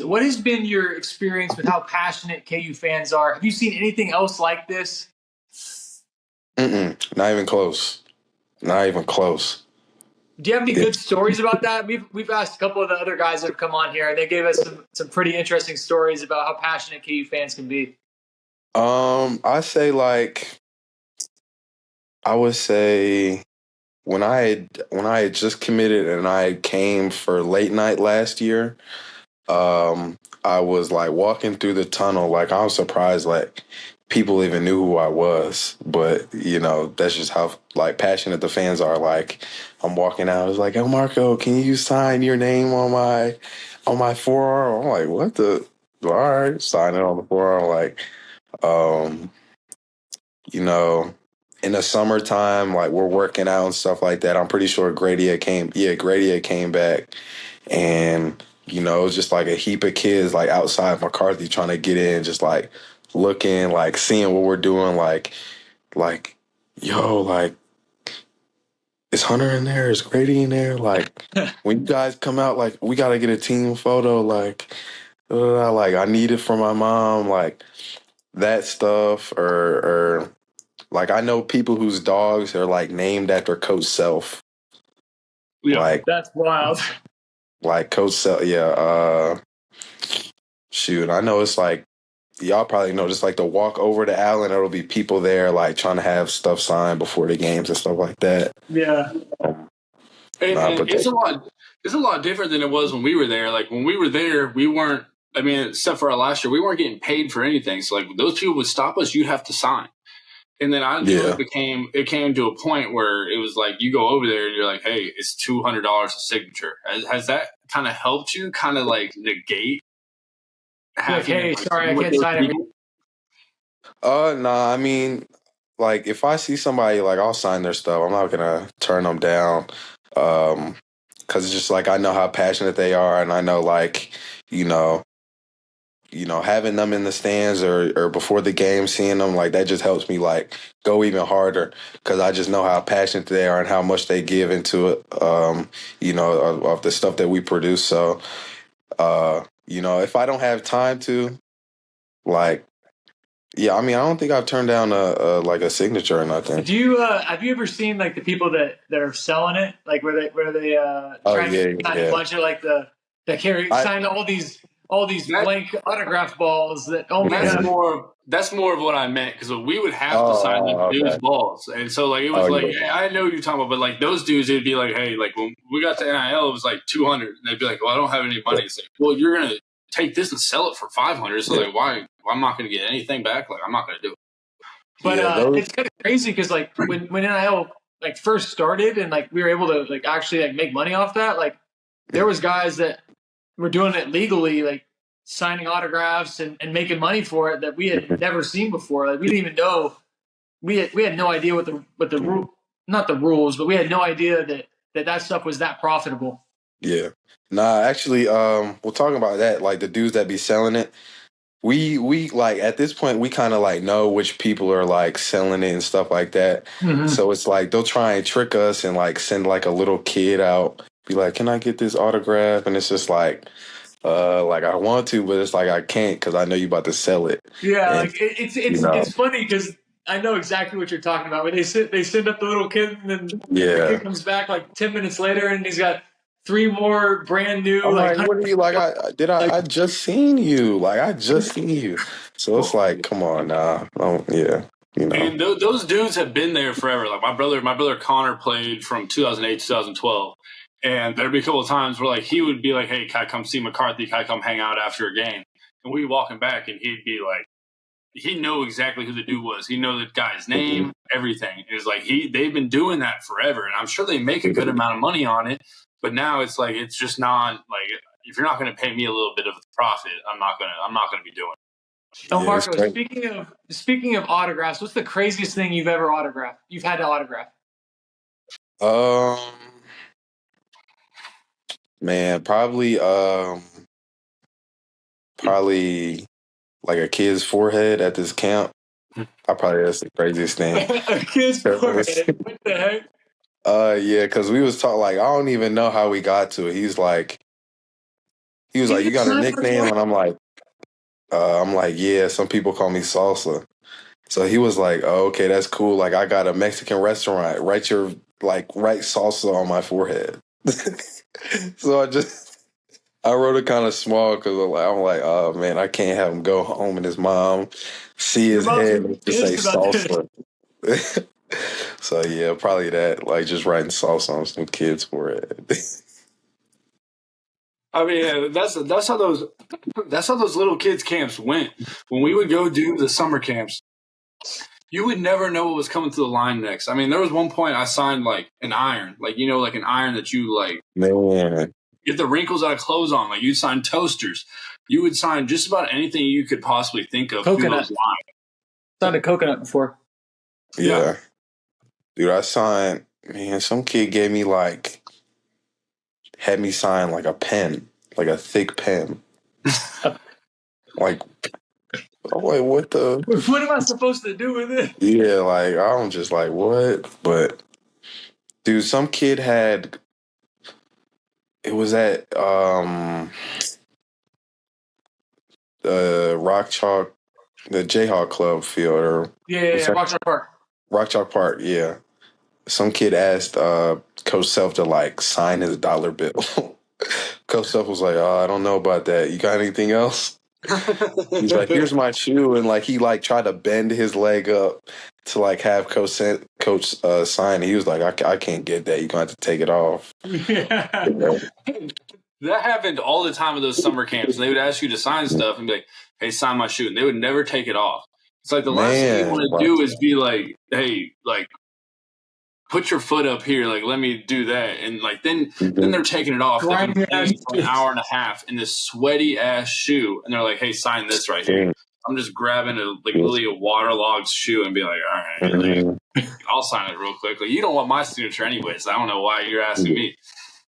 What has been your experience with how passionate KU fans are? Have you seen anything else like this? Not even close. Not even close. Do you have any good stories about that? We've asked a couple of the other guys that have come on here, and they gave us some pretty interesting stories about how passionate KU fans can be. I say I would say when I had just committed and I came for late night last year, I was like walking through the tunnel, like I was surprised like people even knew who I was. But that's just how like passionate the fans are. Like I'm walking out, it's like, Elmarko, can you sign your name on my forearm? I'm like, what the all right, sign it on the forearm, like in the summertime, like we're working out and stuff like that. I'm pretty sure Grady had came back, and it was just like a heap of kids like outside McCarthy trying to get in, just like looking, like seeing what we're doing, like yo, like is Hunter in there? Is Grady in there? Like when you guys come out, like we gotta get a team photo, like I need it for my mom, like that stuff, or like I know people whose dogs are like named after Coach Self. Yeah, like that's wild. Like Coach Self, yeah. Shoot, I know it's like y'all probably know, just like the walk over to Allen, there'll be people there like trying to have stuff signed before the games and stuff like that. Yeah, and it's a lot different than it was when we were there. Like when we were there, we weren't. I mean, except for our last year, we weren't getting paid for anything. So like those people would stop us, you'd have to sign. And then I knew it came to a point where it was like you go over there and you're like, hey, it's $200 a signature. Has that kind of helped you kind of like negate having hey, sorry, I can't sign it. Nah, I mean, like if I see somebody, like I'll sign their stuff. I'm not gonna turn them down. Cause it's just like I know how passionate they are, and I know like, having them in the stands or before the game, seeing them, like that just helps me like go even harder, because I just know how passionate they are and how much they give into it, of the stuff that we produce. So, if I don't have time to, like, yeah, I mean, I don't think I've turned down a signature or nothing. Do you have you ever seen like the people that are selling it, like where they trying to sign a bunch of like sign all these blank autograph balls that that's more of what I meant, because we would have to sign the dudes' balls, and so like it was I know what you're talking about, but like those dudes, it'd be like, hey, like when we got to NIL, it was like 200, and they'd be like, well, I don't have any money. It's like, well, you're gonna take this and sell it for 500, so like why I'm not gonna get anything back? Like I'm not gonna do it. But it's kind of crazy because like when NIL like first started and like we were able to like actually like make money off that, like there was guys that were doing it legally, like signing autographs and making money for it that we had never seen before. Like we didn't even know, we had no idea what the rule, not the rules, but we had no idea that stuff was that profitable. Yeah. Nah, actually, we're talking about that, like the dudes that be selling it. We like at this point we kind of like know which people are like selling it and stuff like that. Mm-hmm. So it's like they'll try and trick us and like send like a little kid out, be like, "Can I get this autograph?" And it's just like I want to, but it's like I can't because I know you about to sell it. Yeah, and, like it's funny because I know exactly what you're talking about. When they send up the little kid and then the kid comes back like 10 minutes later and he's got 3 more brand new. I'm like, what are you like? I just seen you. Like I just seen you. So it's like, come on now. Yeah. And those dudes have been there forever. Like my brother Connor played from 2008 2012. And there'd be a couple of times where like he would be like, hey, can I come see McCarthy? Can I come hang out after a game? And we'd walk him back and he'd be like, he know exactly who the dude was. He know the guy's name, everything. It was like they've been doing that forever. And I'm sure they make a good amount of money on it. But now it's like it's just not like, if you're not going to pay me a little bit of the profit, I'm not gonna be doing it. Elmarko, speaking of autographs, what's the craziest thing you've ever autographed? You've had to autograph? Man, probably like a kid's forehead at this camp. That's the craziest thing. A kid's forehead? What the heck? Yeah, because we was talking, like, I don't even know how we got to it. He's like, He was like, "You got a nickname?" And I'm like, "Yeah, some people call me Salsa." So he was like, "Oh, okay, that's cool. Like, I got a Mexican restaurant. Write salsa on my forehead." So I wrote it kind of small because I'm like, oh man, I can't have him go home and his mom see his head and just say salsa. So yeah, probably that. Like just writing salsa on some kids' forehead. I mean, that's how those little kids camps went. When we would go do the summer camps, you would never know what was coming to the line next. I mean, there was one point I signed like an iron, like like an iron that you like Man, get the wrinkles out of clothes on. Like you'd sign toasters, you would sign just about anything you could possibly think of. Coconut. Signed a coconut before. Yeah. Dude, I signed. Man, some kid had me sign like a pen, like a thick pen. Like, I'm like, what the? What am I supposed to do with it? Yeah, like, I'm just like, what? But, dude, some kid had, it was at Rock Chalk, the Jayhawk Club field. Or, yeah, Rock Chalk Park. Rock Chalk Park, yeah. Some kid asked Coach Self to, like, sign his dollar bill. Coach Self was like, oh, I don't know about that. You got anything else? He's like, here's my shoe. And, like, he, like, tried to bend his leg up to, like, have Coach sign. He was like, I can't get that. You're going to have to take it off. Yeah. That happened all the time at those summer camps. And they would ask you to sign stuff and be like, hey, sign my shoe. And they would never take it off. It's like the last thing you want to do is be like, hey, like, put your foot up here, like let me do that, and like then they're taking it off like, for an hour and a half in this sweaty ass shoe, and they're like, "Hey, sign this right here." I'm just grabbing literally a waterlogged shoe and be like, "All right, I'll sign it real quick." Like, you don't want my signature anyways. I don't know why you're asking me.